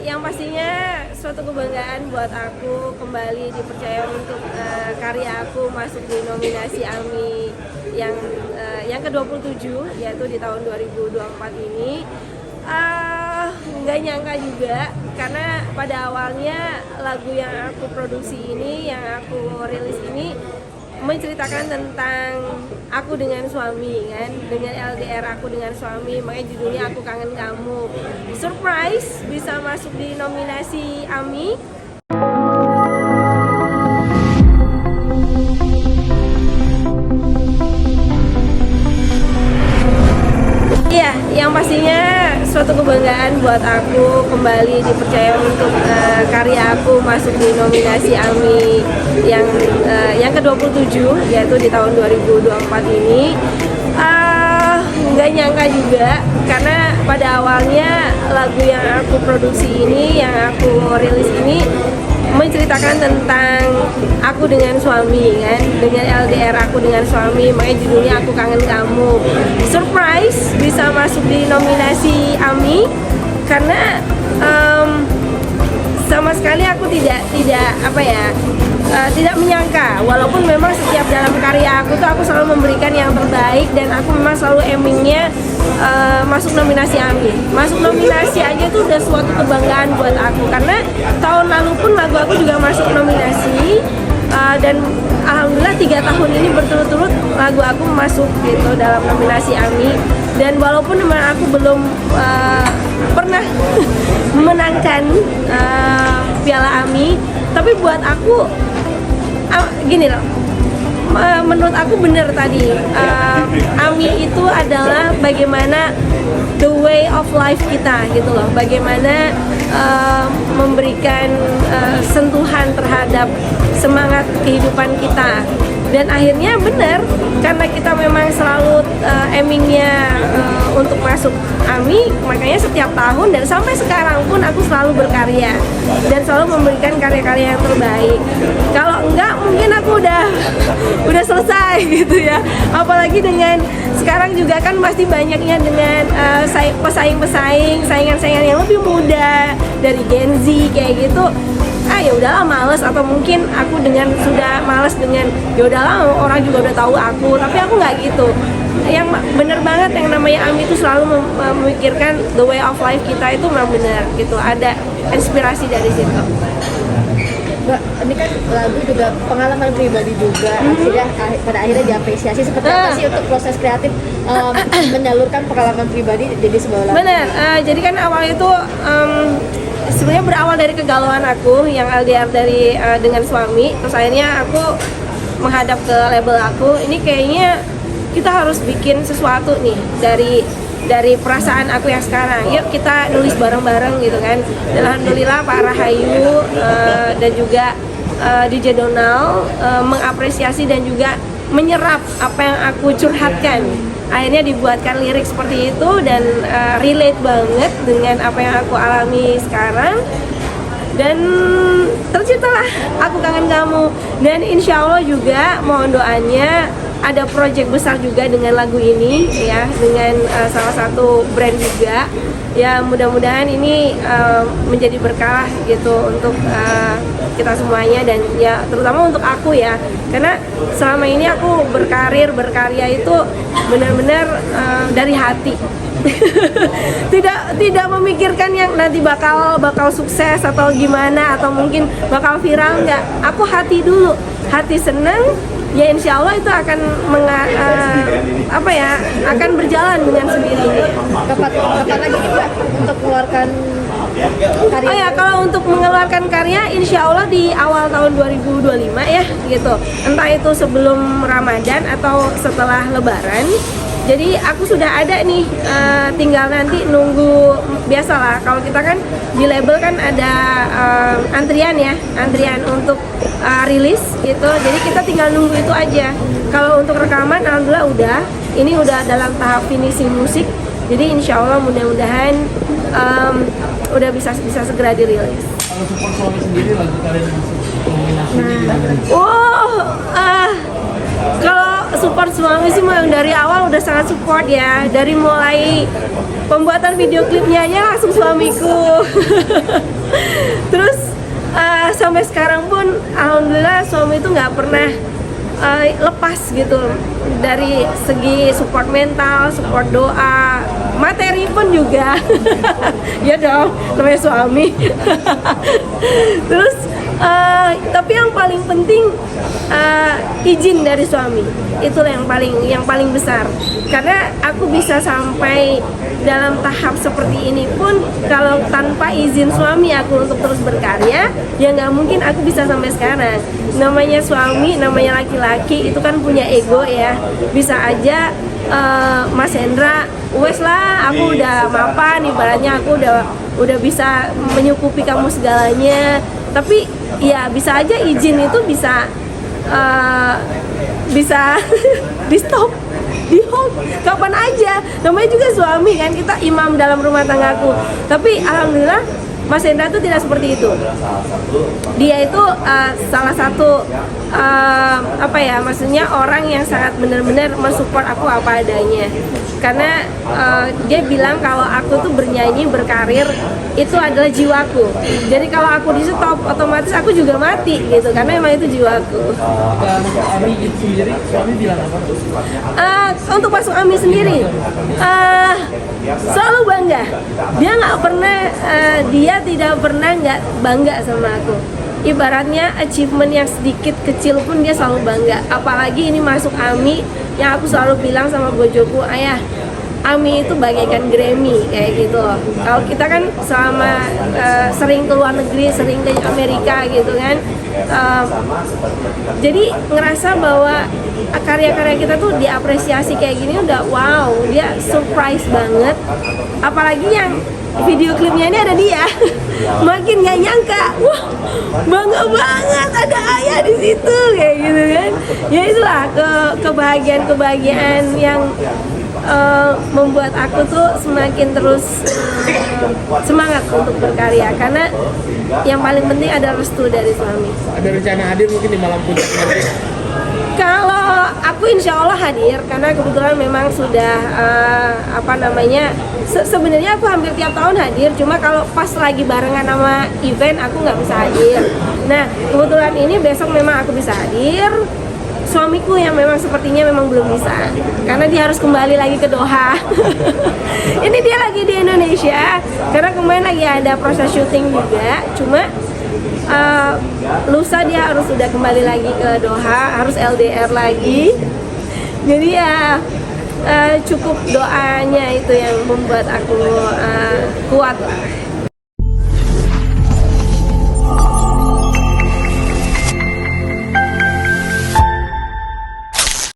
yang pastinya suatu kebanggaan buat aku kembali dipercaya untuk karya aku masuk di nominasi AMI yang ke-27, yaitu di tahun 2024 ini. Nggak nyangka juga, karena pada awalnya lagu yang aku produksi ini, yang aku rilis ini menceritakan tentang aku dengan suami kan, dengan LDR aku dengan suami, makanya judulnya Aku Kangen Kamu. Surprise bisa masuk di nominasi AMI. Iya, yang pastinya suatu kebanggaan buat aku kembali dipercaya untuk karya aku masuk di nominasi AMI yang ke-27, yaitu di tahun 2024 ini. Nggak nyangka juga, karena pada awalnya lagu yang aku produksi ini, yang aku rilis ini menceritakan tentang aku dengan suami kan, dengan LDR aku dengan suami, makanya judulnya Aku Kangen Kamu. Surprise bisa masuk di nominasi AMI, karena sama sekali aku tidak menyangka, walaupun memang setiap dalam karya aku tuh aku selalu memberikan yang terbaik, dan aku memang selalu aimingnya masuk nominasi AMI. Masuk nominasi aja tuh udah suatu kebanggaan buat aku, karena tahun lalu pun lagu aku juga masuk nominasi, dan alhamdulillah 3 tahun ini berturut-turut lagu aku masuk gitu dalam nominasi AMI. Dan walaupun memang aku belum pernah memenangkan Piala AMI, tapi buat aku gini loh, menurut aku bener tadi, AMI itu adalah bagaimana the way of life kita gitu loh, bagaimana memberikan sentuhan terhadap semangat kehidupan kita. Dan akhirnya benar, karena kita memang selalu aimingnya untuk masuk AMI, makanya setiap tahun dan sampai sekarang pun aku selalu berkarya dan selalu memberikan karya-karya yang terbaik. Kalau enggak, mungkin aku udah selesai gitu ya. Apalagi dengan sekarang juga kan pasti banyaknya dengan pesaing-pesaing, saingan-saingan yang lebih muda dari Gen Z kayak gitu. Ya udahlah males, atau mungkin aku dengan sudah males dengan ya udahlah orang juga udah tahu aku, tapi aku nggak gitu. Yang bener banget yang namanya AMI itu selalu memikirkan the way of life kita itu memang benar gitu, ada inspirasi dari situ. Mbak, ini kan lagu juga pengalaman pribadi juga, pada akhirnya diapresiasi. Seperti apa sih untuk proses kreatif menyalurkan pengalaman pribadi jadi sebuah lagu? Bener, jadi kan awal itu sebenarnya berawal dari kegalauan aku yang LDR dengan suami. Terus akhirnya aku menghadap ke label aku, ini kayaknya kita harus bikin sesuatu nih dari perasaan aku yang sekarang. Yuk kita nulis bareng-bareng gitu kan. Dan alhamdulillah Pak Rahayu dan juga DJ Donald mengapresiasi dan juga menyerap apa yang aku curhatkan. Akhirnya dibuatkan lirik seperti itu, dan relate banget dengan apa yang aku alami sekarang, dan terciptalah Aku Kangen Kamu. Dan insya Allah juga mohon doanya ada project besar juga dengan lagu ini ya, dengan salah satu brand juga ya. Mudah-mudahan ini menjadi berkah gitu untuk kita semuanya, dan ya terutama untuk aku ya, karena selama ini aku berkarya itu benar-benar dari hati. tidak memikirkan yang nanti bakal sukses atau gimana, atau mungkin bakal viral, enggak. Aku hati dulu, hati seneng ya, insya Allah itu akan akan berjalan dengan sendirinya. Kapan lagi Mbak untuk mengeluarkan karya? Oh ya, kalau untuk mengeluarkan karya insya Allah di awal tahun 2025 ya gitu, entah itu sebelum Ramadan atau setelah Lebaran. Jadi aku sudah ada nih, tinggal nanti nunggu. Biasalah kalau kita kan di label kan ada antrian untuk rilis gitu. Jadi kita tinggal nunggu itu aja. Kalau untuk rekaman alhamdulillah ini udah dalam tahap finishing musik. Jadi insya Allah mudah-mudahan udah bisa segera dirilis. Kalau support suami sendiri lagu kalian yang masuk nominasi ini gimana? Kalau support suami sih memang dari awal udah sangat support ya. Dari mulai pembuatan video klipnya aja langsung suamiku. Terus sampai sekarang pun alhamdulillah suami itu nggak pernah lepas gitu dari segi support mental, support doa, materi pun juga. Ya dong, namanya suami. Terus tapi yang paling penting izin dari suami, itulah yang paling besar. Karena aku bisa sampai dalam tahap seperti ini pun kalau tanpa izin suami aku untuk terus berkarya, ya nggak mungkin aku bisa sampai sekarang. Namanya suami, namanya laki-laki itu kan punya ego ya. Bisa aja Mas Hendra, wes lah, aku udah mapan, ibaratnya aku udah bisa menyukupi kamu segalanya. Tapi ya bisa aja izin itu bisa di stop, di hold kapan aja. Namanya juga suami kan, kita imam dalam rumah tanggaku. Tapi alhamdulillah Mas Hendra itu tidak seperti itu. Dia itu salah satu maksudnya orang yang sangat benar-benar mensupport aku apa adanya. Karena dia bilang kalau aku tuh bernyanyi, berkarir itu adalah jiwaku. Jadi kalau aku di stop, otomatis aku juga mati gitu. Karena emang itu jiwaku. Ami itu sendiri, suami bilang apa? Untuk Pak Suami sendiri, selalu bangga. Dia nggak pernah, dia tidak pernah nggak bangga sama aku. Ibaratnya achievement yang sedikit kecil pun dia selalu bangga. Apalagi ini masuk Ami, yang aku selalu bilang sama bojoku, ayah, Ami itu bagaikan Grammy kayak gitu loh. Kalau kita kan selama sering ke luar negeri, sering ke Amerika gitu kan, jadi ngerasa bahwa karya-karya kita tuh diapresiasi kayak gini udah wow, dia surprise banget. Apalagi yang video klipnya ini ada dia, makin gak nyangka, wah bangga banget ada ayah di situ kayak gitu kan. Ya itulah kebahagiaan yang membuat aku tuh semakin terus semangat untuk berkarya. Karena yang paling penting ada restu dari suami. Ada rencana hadir mungkin di malam puncak nanti? Kalau aku insya Allah hadir, karena kebetulan memang sudah sebenarnya aku hampir tiap tahun hadir, cuma kalau pas lagi barengan sama event aku nggak bisa hadir. Nah kebetulan ini besok memang aku bisa hadir. Suamiku yang memang sepertinya memang belum bisa, karena dia harus kembali lagi ke Doha. Ini dia lagi di Indonesia, karena kemarin lagi ada proses syuting juga. Cuma lusa dia harus sudah kembali lagi ke Doha, harus LDR lagi. Jadi ya cukup doanya itu yang membuat aku kuat.